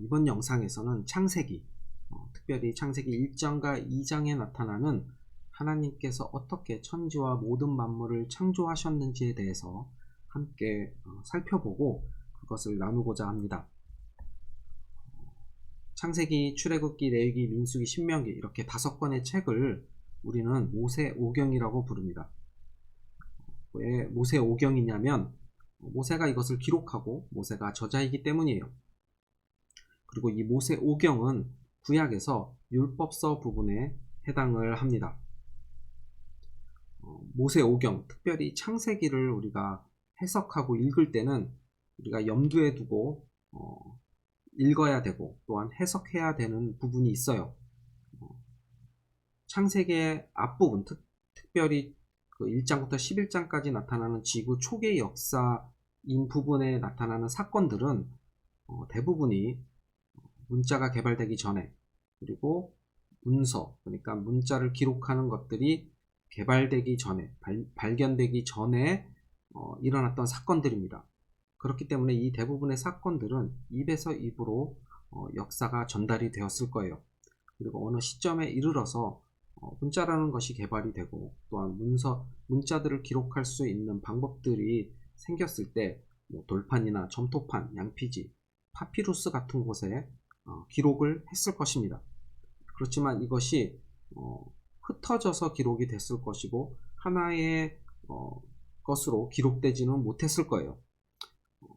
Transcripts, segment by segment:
이번 영상에서는 창세기, 특별히 창세기 1장과 2장에 나타나는 하나님께서 어떻게 천지와 모든 만물을 창조하셨는지에 대해서 함께 살펴보고 그것을 나누고자 합니다. 창세기, 출애굽기, 레위기, 민수기, 신명기 이렇게 5권의 책을 우리는 모세오경이라고 부릅니다. 왜 모세오경이냐면 모세가 이것을 기록하고 모세가 저자이기 때문이에요. 그리고 이 모세오경은 구약에서 율법서 부분에 해당을 합니다. 모세오경, 특별히 창세기를 우리가 해석하고 읽을 때는 우리가 염두에 두고 읽어야 되고 또한 해석해야 되는 부분이 있어요. 창세기의 앞부분, 특별히 그 1장부터 11장까지 나타나는 지구 초기의 역사인 부분에 나타나는 사건들은 대부분이 문자가 개발되기 전에, 그리고 문서, 그러니까 문자를 기록하는 것들이 개발되기 전에, 발견되기 전에 일어났던 사건들입니다. 그렇기 때문에 이 대부분의 사건들은 입에서 입으로 역사가 전달이 되었을 거예요. 그리고 어느 시점에 이르러서 문자라는 것이 개발이 되고 또한 문자들을 기록할 수 있는 방법들이 생겼을 때 돌판이나 점토판, 양피지, 파피루스 같은 곳에 기록을 했을 것입니다. 그렇지만 이것이 흩어져서 기록이 됐을 것이고 하나의 것으로 기록되지는 못했을 거예요.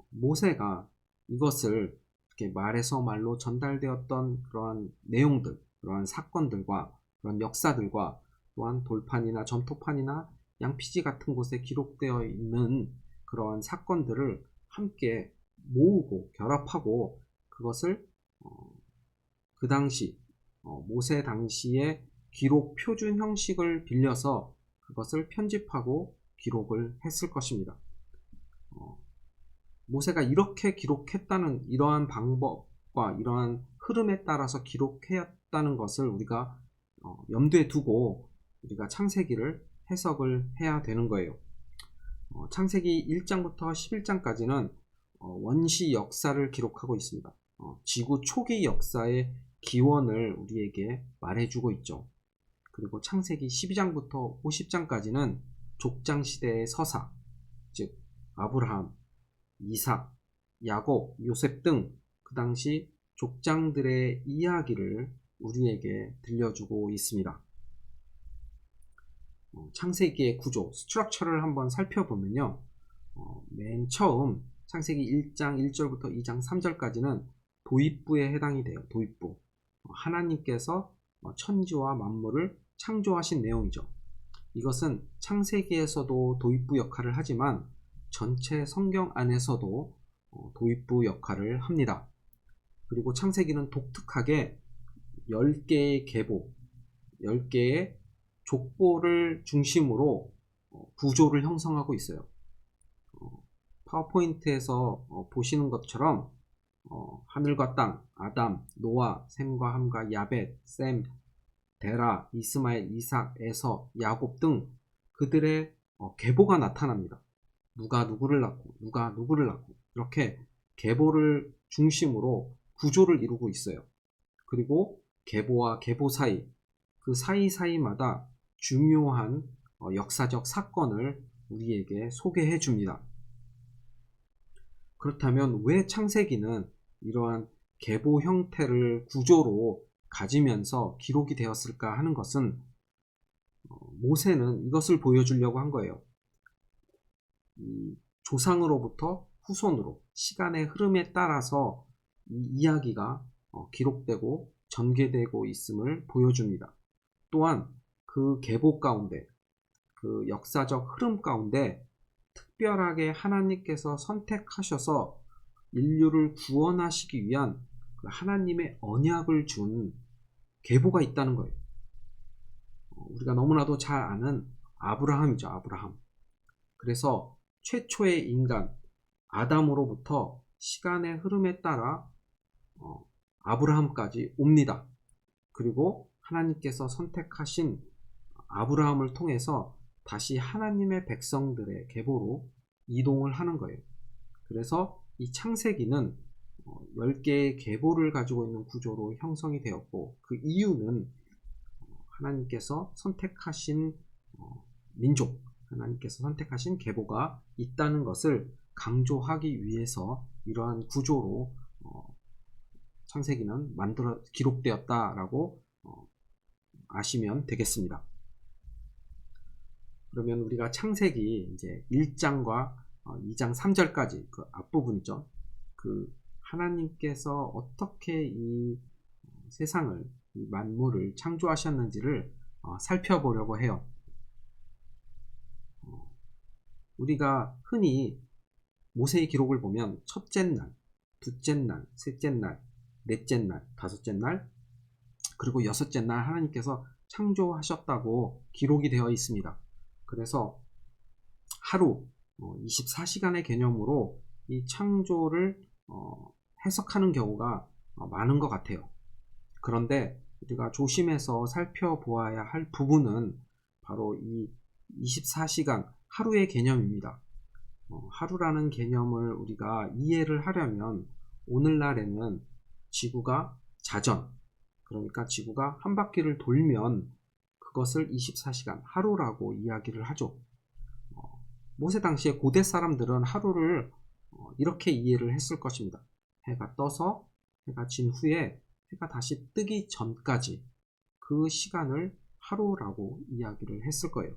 모세가 이것을 이렇게 말에서 말로 전달되었던 그러한 내용들, 그러한 사건들과 그런 역사들과 또한 돌판이나 점토판이나 양피지 같은 곳에 기록되어 있는 그러한 사건들을 함께 모으고 결합하고 그것을 그 당시 모세 당시의 기록 표준 형식을 빌려서 그것을 편집하고 기록을 했을 것입니다. 모세가 이렇게 기록했다는 이러한 방법과 이러한 흐름에 따라서 기록했다는 것을 우리가 염두에 두고 우리가 창세기를 해석을 해야 되는 거예요. 창세기 1장부터 11장까지는 원시 역사를 기록하고 있습니다. 지구 초기 역사의 기원을 우리에게 말해주고 있죠. 그리고 창세기 12장부터 50장까지는 족장시대의 서사, 즉 아브라함, 이삭, 야곱, 요셉 등 그 당시 족장들의 이야기를 우리에게 들려주고 있습니다. 창세기의 구조, 스트럭처를 한번 살펴보면요. 맨 처음 창세기 1장 1절부터 2장 3절까지는 도입부에 해당이 돼요. 도입부. 하나님께서 천지와 만물을 창조하신 내용이죠. 이것은 창세기에서도 도입부 역할을 하지만 전체 성경 안에서도 도입부 역할을 합니다. 그리고 창세기는 독특하게 10개의 계보, 10개의 족보를 중심으로 구조를 형성하고 있어요. 파워포인트에서 보시는 것처럼 하늘과 땅, 아담, 노아, 셈과 함과 야벳, 셈, 데라, 이스마엘, 이삭, 에서, 야곱 등 그들의 계보가 나타납니다. 누가 누구를 낳고 누가 누구를 낳고 이렇게 계보를 중심으로 구조를 이루고 있어요. 그리고 계보와 계보 사이, 그 사이사이마다 중요한 역사적 사건을 우리에게 소개해 줍니다. 그렇다면 왜 창세기는 이러한 계보 형태를 구조로 가지면서 기록이 되었을까 하는 것은 모세는 이것을 보여주려고 한 거예요. 조상으로부터 후손으로 시간의 흐름에 따라서 이 이야기가 기록되고 전개되고 있음을 보여줍니다. 또한 그 계보 가운데, 그 역사적 흐름 가운데 특별하게 하나님께서 선택하셔서 인류를 구원하시기 위한 그 하나님의 언약을 준 계보가 있다는 거예요. 우리가 너무나도 잘 아는 아브라함이죠. 아브라함. 그래서 최초의 인간 아담으로부터 시간의 흐름에 따라 아브라함까지 옵니다. 그리고 하나님께서 선택하신 아브라함을 통해서 다시 하나님의 백성들의 계보로 이동을 하는 거예요. 그래서 이 창세기는 10개의 계보를 가지고 있는 구조로 형성이 되었고, 그 이유는 하나님께서 선택하신 민족, 하나님께서 선택하신 계보가 있다는 것을 강조하기 위해서 이러한 구조로 창세기는 기록되었다라고 아시면 되겠습니다. 그러면 우리가 창세기 이제 1장과 2장 3절까지 그 앞부분이죠. 그 하나님께서 어떻게 이 세상을, 이 만물을 창조하셨는지를 살펴보려고 해요. 우리가 흔히 모세의 기록을 보면 첫째 날, 둘째 날, 셋째 날, 넷째 날, 다섯째 날, 그리고 여섯째 날 하나님께서 창조하셨다고 기록이 되어 있습니다. 그래서 하루 24시간의 개념으로 이 창조를 해석하는 경우가 많은 것 같아요. 그런데 우리가 조심해서 살펴보아야 할 부분은 바로 이 24시간 하루의 개념입니다. 하루라는 개념을 우리가 이해를 하려면 오늘날에는 지구가 자전, 그러니까 지구가 한 바퀴를 돌면 그것을 24시간 하루라고 이야기를 하죠. 모세 당시에 고대 사람들은 하루를 이렇게 이해를 했을 것입니다. 해가 떠서 해가 진 후에 해가 다시 뜨기 전까지 그 시간을 하루라고 이야기를 했을 거예요.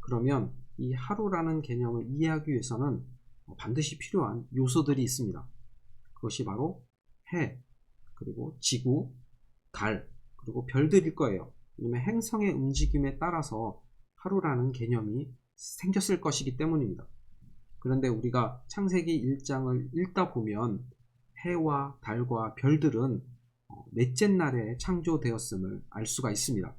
그러면 이 하루라는 개념을 이해하기 위해서는 반드시 필요한 요소들이 있습니다. 그것이 바로 해, 그리고 지구, 달, 그리고 별들일 거예요. 왜냐면 행성의 움직임에 따라서 하루라는 개념이 생겼을 것이기 때문입니다. 그런데 우리가 창세기 1장을 읽다 보면 해와 달과 별들은 넷째 날에 창조되었음을 알 수가 있습니다.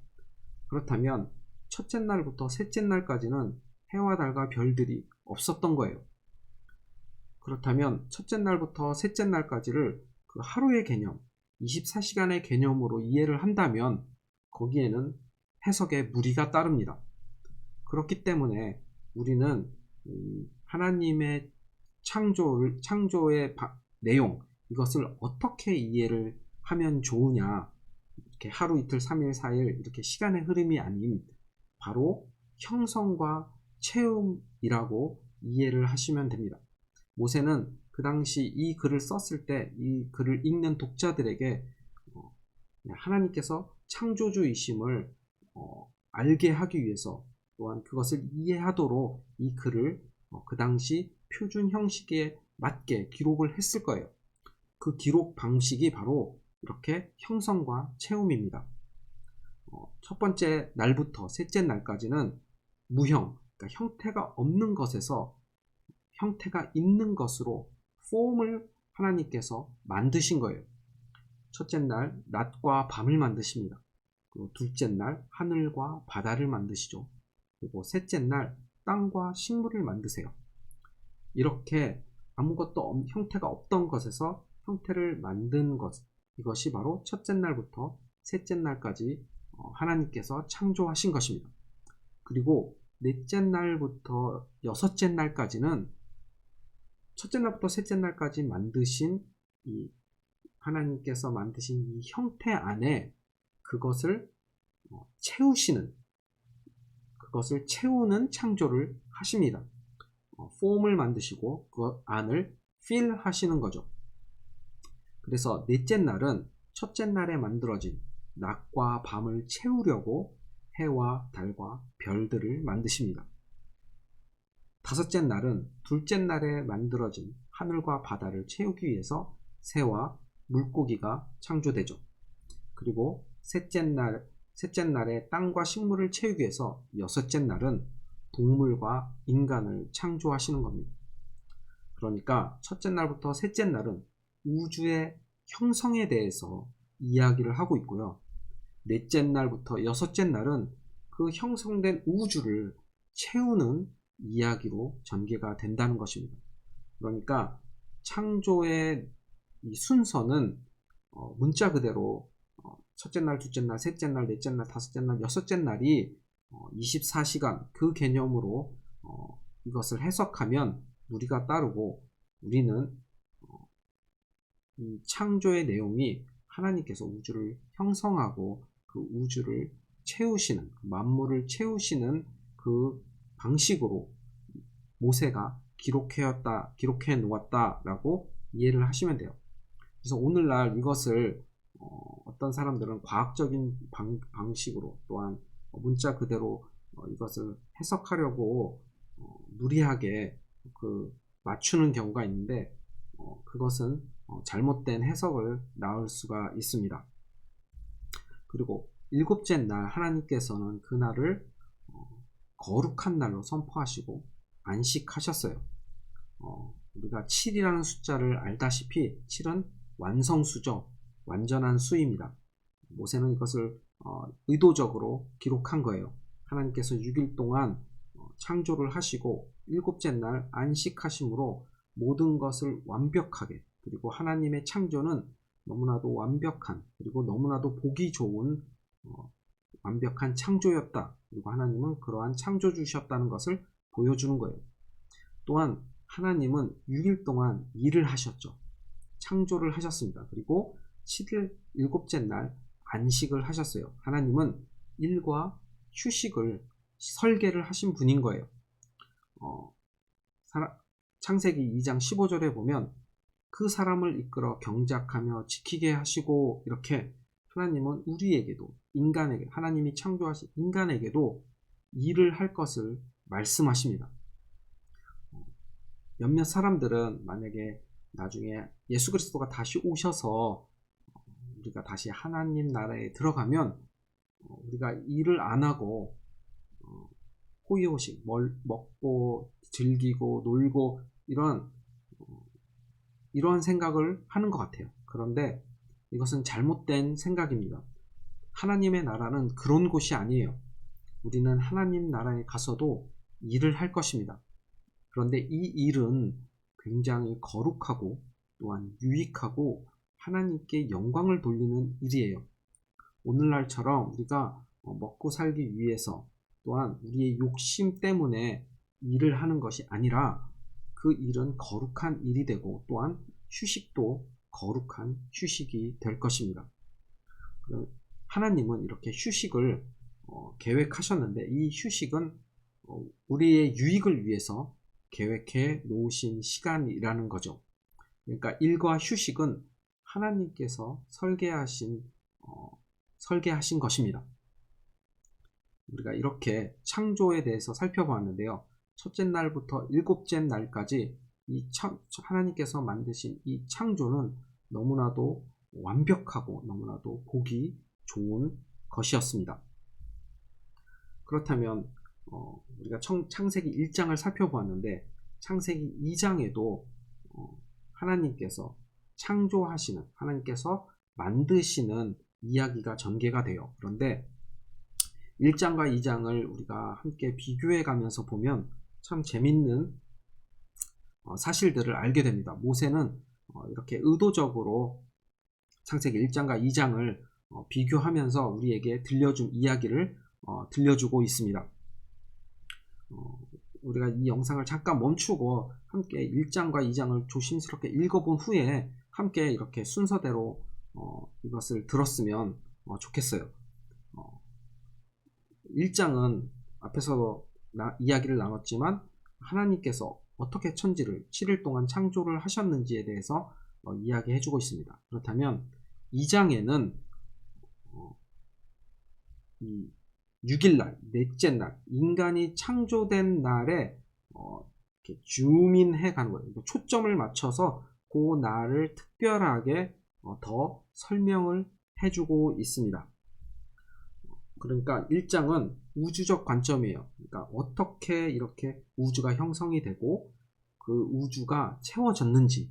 그렇다면 첫째 날부터 셋째 날까지는 해와 달과 별들이 없었던 거예요. 그렇다면 첫째 날부터 셋째 날까지를 그 하루의 개념, 24시간의 개념으로 이해를 한다면 거기에는 해석에 무리가 따릅니다. 그렇기 때문에 우리는 하나님의 창조의 내용, 이것을 어떻게 이해를 하면 좋으냐, 이렇게 하루 이틀 3일 4일 이렇게 시간의 흐름이 아닌 바로 형성과 체험이라고 이해를 하시면 됩니다. 모세는 그 당시 이 글을 썼을 때 이 글을 읽는 독자들에게 하나님께서 창조주이심을 알게 하기 위해서, 또한 그것을 이해하도록 이 글을 그 당시 표준 형식에 맞게 기록을 했을 거예요. 그 기록 방식이 바로 이렇게 형성과 체험입니다. 첫 번째 날부터 셋째 날까지는 무형, 그러니까 형태가 없는 것에서 형태가 있는 것으로 폼을 하나님께서 만드신 거예요. 첫째 날 낮과 밤을 만드십니다. 그리고 둘째 날 하늘과 바다를 만드시죠. 그리고 셋째 날 땅과 식물을 만드세요. 이렇게 아무것도 형태가 없던 것에서 형태를 만든 것, 이것이 바로 첫째 날부터 셋째 날까지 하나님께서 창조하신 것입니다. 그리고 넷째 날부터 여섯째 날까지는 첫째 날부터 셋째 날까지 만드신 이 하나님께서 만드신 이 형태 안에 그것을 채우는 창조를 하십니다. 폼을 만드시고 그 안을 fill 하시는 거죠. 그래서 넷째 날은 첫째 날에 만들어진 낮과 밤을 채우려고 해와 달과 별들을 만드십니다. 다섯째 날은 둘째 날에 만들어진 하늘과 바다를 채우기 위해서 새와 물고기가 창조되죠. 그리고 셋째 날에 땅과 식물을 채우기 위해서 여섯째 날은 동물과 인간을 창조하시는 겁니다. 그러니까 첫째 날부터 셋째 날은 우주의 형성에 대해서 이야기를 하고 있고요. 넷째 날부터 여섯째 날은 그 형성된 우주를 채우는 이야기로 전개가 된다는 것입니다. 그러니까 창조의 이 순서는 문자 그대로 첫째 날, 둘째 날, 셋째 날, 넷째 날, 다섯째 날, 여섯째 날이 24시간 그 개념으로 이것을 해석하면 무리가 따르고 우리는 이 창조의 내용이 하나님께서 우주를 형성하고 그 우주를 채우시는, 만물을 채우시는 그 방식으로 모세가 기록해 놓았다라고 이해를 하시면 돼요. 그래서 오늘날 이것을 어떤 사람들은 과학적인 방식으로 또한 문자 그대로 이것을 해석하려고 무리하게 맞추는 경우가 있는데 그것은 잘못된 해석을 낳을 수가 있습니다. 그리고 일곱째 날 하나님께서는 그날을 거룩한 날로 선포하시고 안식하셨어요. 우리가 7이라는 숫자를 알다시피 7은 완성수죠. 완전한 수입니다. 모세는 이것을 의도적으로 기록한 거예요. 하나님께서 6일 동안 창조를 하시고 일곱째 날 안식하심으로 모든 것을 완벽하게, 그리고 하나님의 창조는 너무나도 완벽한, 그리고 너무나도 보기 좋은 완벽한 창조였다. 그리고 하나님은 그러한 창조주셨다는 것을 보여주는 거예요. 또한 하나님은 6일 동안 일을 하셨죠. 창조를 하셨습니다. 그리고 7일 일곱째 날 안식을 하셨어요. 하나님은 일과 휴식을 설계를 하신 분인 거예요. 창세기 2장 15절에 보면 그 사람을 이끌어 경작하며 지키게 하시고, 이렇게 하나님은 우리에게도, 인간에게, 하나님이 창조하신 인간에게도 일을 할 것을 말씀하십니다. 몇몇 사람들은 만약에 나중에 예수 그리스도가 다시 오셔서 우리가 다시 하나님 나라에 들어가면 우리가 일을 안 하고 호의호식 먹고 즐기고 놀고 이런 생각을 하는 것 같아요. 그런데 이것은 잘못된 생각입니다. 하나님의 나라는 그런 곳이 아니에요. 우리는 하나님 나라에 가서도 일을 할 것입니다. 그런데 이 일은 굉장히 거룩하고 또한 유익하고 하나님께 영광을 돌리는 일이에요. 오늘날처럼 우리가 먹고 살기 위해서 또한 우리의 욕심 때문에 일을 하는 것이 아니라 그 일은 거룩한 일이 되고 또한 휴식도 거룩한 휴식이 될 것입니다. 하나님은 이렇게 휴식을 계획하셨는데 이 휴식은 우리의 유익을 위해서 계획해 놓으신 시간이라는 거죠. 그러니까 일과 휴식은 하나님께서 설계하신 것입니다. 우리가 이렇게 창조에 대해서 살펴보았는데요. 첫째 날부터 일곱째 날까지 하나님께서 만드신 이 창조는 너무나도 완벽하고 너무나도 보기 좋은 것이었습니다. 그렇다면 우리가 창세기 1장을 살펴보았는데 창세기 2장에도 하나님께서 창조하시는, 하나님께서 만드시는 이야기가 전개가 돼요. 그런데 1장과 2장을 우리가 함께 비교해 가면서 보면 참 재밌는 사실들을 알게 됩니다. 모세는 이렇게 의도적으로 창세기 1장과 2장을 비교하면서 우리에게 들려준 이야기를 들려주고 있습니다. 우리가 이 영상을 잠깐 멈추고 함께 1장과 2장을 조심스럽게 읽어본 후에 함께 이렇게 순서대로 이것을 들었으면 좋겠어요. 1장은 앞에서 이야기를 나눴지만 하나님께서 어떻게 천지를 7일 동안 창조를 하셨는지에 대해서 이야기해 주고 있습니다. 그렇다면 2장에는 이 6일날, 넷째 날, 인간이 창조된 날에 이렇게 줌인해 가는 거예요. 초점을 맞춰서 그 날을 특별하게 더 설명을 해주고 있습니다. 그러니까 1장은 우주적 관점이에요. 그러니까 어떻게 이렇게 우주가 형성이 되고 그 우주가 채워졌는지.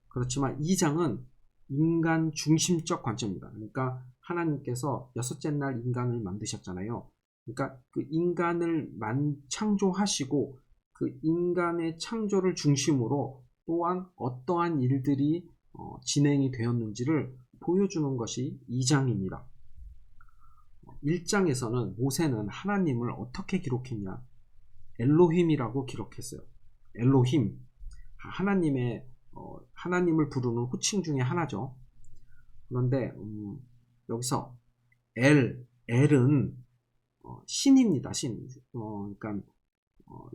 그렇지만 2장은 인간 중심적 관점입니다. 그러니까 하나님께서 여섯째 날 인간을 만드셨잖아요. 그러니까 그 인간을 창조하시고 그 인간의 창조를 중심으로 또한 어떠한 일들이 진행이 되었는지를 보여주는 것이 2장입니다. 1장에서는 모세는 하나님을 어떻게 기록했냐? 엘로힘이라고 기록했어요. 엘로힘, 하나님의 하나님을 부르는 호칭 중에 하나죠. 그런데 여기서 엘은 신입니다. 신. 그러니까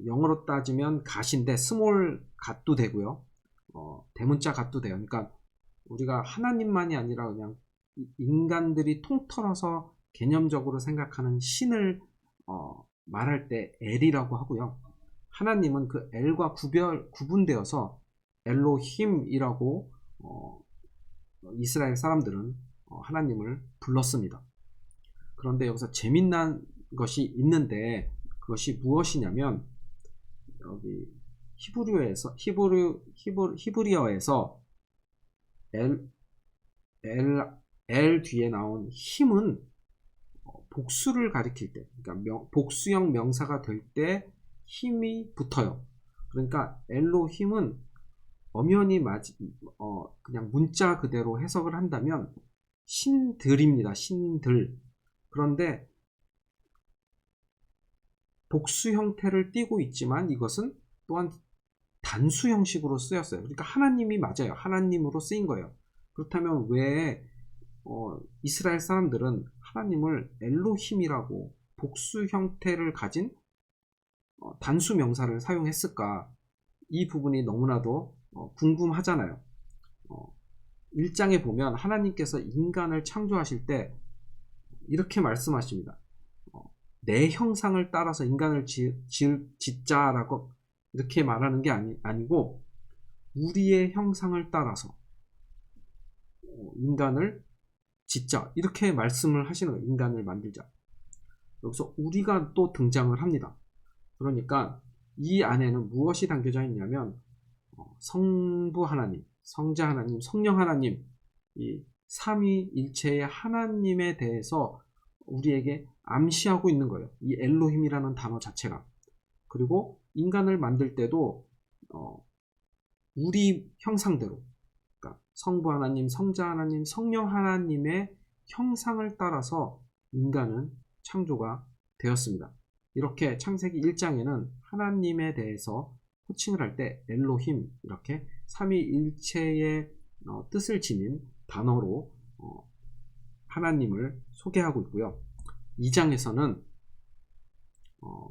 영어로 따지면 갓인데 스몰 갓도 되고요. 대문자 갓도 돼요. 그러니까 우리가 하나님만이 아니라 그냥 인간들이 통틀어서 개념적으로 생각하는 신을 말할 때 엘이라고 하고요. 하나님은 그 엘과 구분되어서 엘로힘이라고 이스라엘 사람들은 하나님을 불렀습니다. 그런데 여기서 재미난 것이 있는데 그것이 무엇이냐면 여기 히브리어에서 엘 뒤에 나온 힘은 복수를 가리킬 때, 그러니까 복수형 명사가 될 때 힘이 붙어요. 그러니까 엘로힘은 엄연히 그냥 문자 그대로 해석을 한다면 신들입니다. 신들. 그런데 복수 형태를 띠고 있지만 이것은 또한 단수 형식으로 쓰였어요. 그러니까 하나님이 맞아요. 하나님으로 쓰인 거예요. 그렇다면 왜 이스라엘 사람들은 하나님을 엘로힘이라고 복수 형태를 가진 단수 명사를 사용했을까? 이 부분이 너무나도 궁금하잖아요. 1장에 보면 하나님께서 인간을 창조하실 때 이렇게 말씀하십니다. 내 형상을 따라서 인간을 짓자라고 이렇게 말하는 게 아니고 우리의 형상을 따라서 인간을 짓자 이렇게 말씀을 하시는 거예요. 인간을 만들자. 여기서 우리가 또 등장을 합니다. 그러니까 이 안에는 무엇이 담겨져 있냐면 성부 하나님, 성자 하나님, 성령 하나님 이 삼위일체의 하나님에 대해서 우리에게 암시하고 있는 거예요. 이 엘로힘이라는 단어 자체가. 그리고 인간을 만들 때도 우리 형상대로 그러니까 성부 하나님, 성자 하나님, 성령 하나님의 형상을 따라서 인간은 창조가 되었습니다. 이렇게 창세기 1장에는 하나님에 대해서 호칭을 할 때 엘로힘 이렇게 삼위일체의 뜻을 지닌 단어로 하나님을 소개하고 있고요. 2장에서는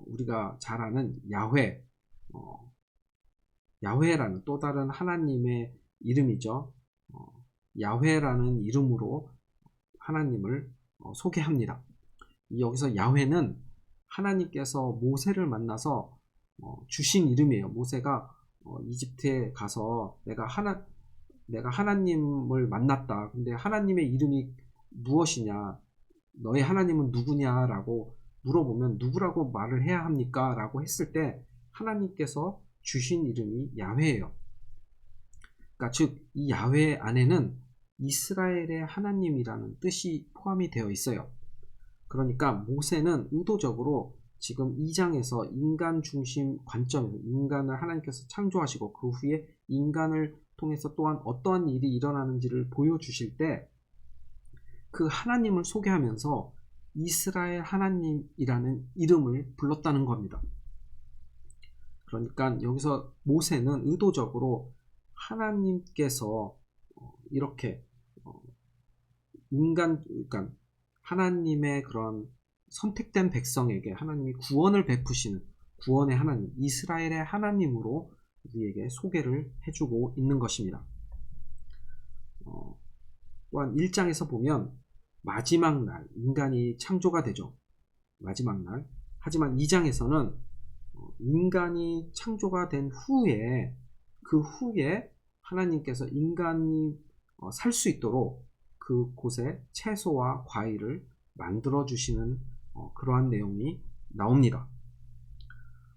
우리가 잘 아는 야훼라는 또 다른 하나님의 이름이죠. 야훼라는 이름으로 하나님을 소개합니다. 여기서 야훼는 하나님께서 모세를 만나서 주신 이름이에요. 모세가 이집트에 가서 내가 하나님을 만났다. 근데 하나님의 이름이 무엇이냐? 너의 하나님은 누구냐라고 물어보면 누구라고 말을 해야 합니까? 라고 했을 때 하나님께서 주신 이름이 야훼예요. 그러니까 즉 이 야훼 안에는 이스라엘의 하나님이라는 뜻이 포함이 되어 있어요. 그러니까 모세는 의도적으로 지금 2장에서 인간 중심 관점에서 인간을 하나님께서 창조하시고 그 후에 인간을 통해서 또한 어떠한 일이 일어나는지를 보여주실 때 그 하나님을 소개하면서 이스라엘 하나님이라는 이름을 불렀다는 겁니다. 그러니까 여기서 모세는 의도적으로 하나님께서 이렇게 그러니까 하나님의 그런 선택된 백성에게 하나님이 구원을 베푸시는 구원의 하나님, 이스라엘의 하나님으로 우리에게 소개를 해주고 있는 것입니다. 또한 1장에서 보면 마지막 날 인간이 창조가 되죠. 마지막 날. 하지만 2장에서는 인간이 창조가 된 후에 그 후에 하나님께서 인간이 살 수 있도록 그곳에 채소와 과일을 만들어 주시는 그러한 내용이 나옵니다.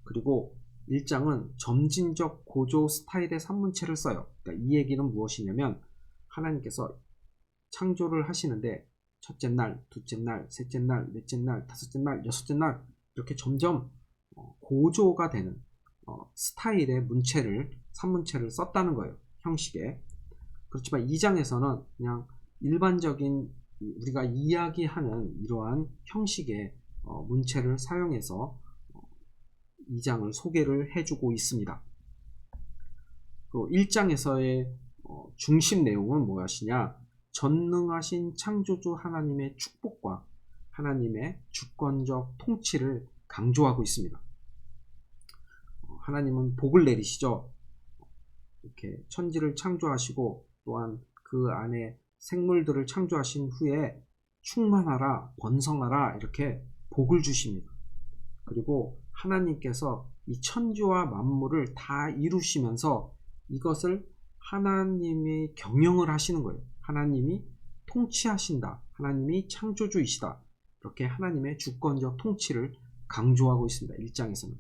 그리고 1장은 점진적 고조 스타일의 산문체를 써요. 그러니까 이 얘기는 무엇이냐면 하나님께서 창조를 하시는데 첫째 날, 둘째 날, 셋째 날, 넷째 날, 다섯째 날, 여섯째 날 이렇게 점점 고조가 되는 스타일의 산문체를 썼다는 거예요. 형식에. 그렇지만 2장에서는 그냥 일반적인 우리가 이야기하는 이러한 형식의 문체를 사용해서 2장을 소개를 해주고 있습니다. 그 1장에서의 중심 내용은 무엇이냐? 전능하신 창조주 하나님의 축복과 하나님의 주권적 통치를 강조하고 있습니다. 하나님은 복을 내리시죠. 이렇게 천지를 창조하시고 또한 그 안에 생물들을 창조하신 후에 충만하라, 번성하라 이렇게 복을 주십니다. 그리고 하나님께서 이 천지와 만물을 다 이루시면서 이것을 하나님이 경영을 하시는 거예요. 하나님이 통치하신다. 하나님이 창조주이시다. 이렇게 하나님의 주권적 통치를 강조하고 있습니다. 1장에서는.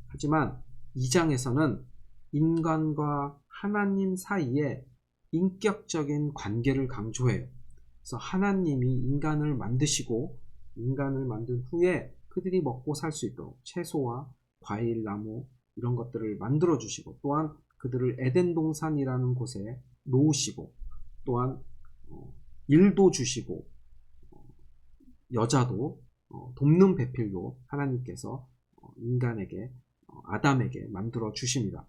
하지만 2장에서는 인간과 하나님 사이에 인격적인 관계를 강조해요. 그래서 하나님이 인간을 만드시고 인간을 만든 후에 그들이 먹고 살 수 있도록 채소와 과일, 나무 이런 것들을 만들어 주시고 또한 그들을 에덴 동산이라는 곳에 놓으시고 또한 일도 주시고 여자도 돕는 배필도 하나님께서 인간에게 아담에게 만들어 주십니다.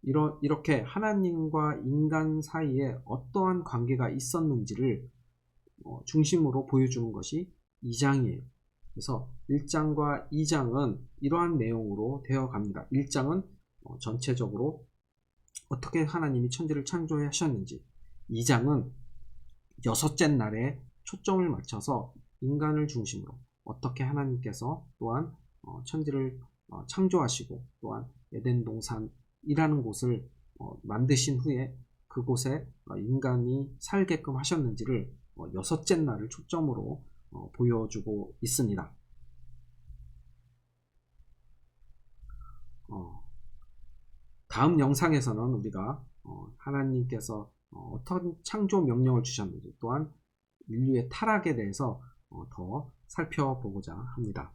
이렇게 하나님과 인간 사이에 어떠한 관계가 있었는지를 중심으로 보여주는 것이 2장이에요. 그래서 1장과 2장은 이러한 내용으로 되어 갑니다. 1장은 전체적으로 어떻게 하나님이 천지를 창조하셨는지, 2장은 여섯째 날에 초점을 맞춰서 인간을 중심으로 어떻게 하나님께서 또한 천지를 창조하시고 또한 에덴 동산이라는 곳을 만드신 후에 그곳에 인간이 살게끔 하셨는지를 여섯째 날을 초점으로 보여주고 있습니다. 다음 영상에서는 우리가 하나님께서 어떤 창조 명령을 주셨는지 또한 인류의 타락에 대해서 더 살펴보고자 합니다.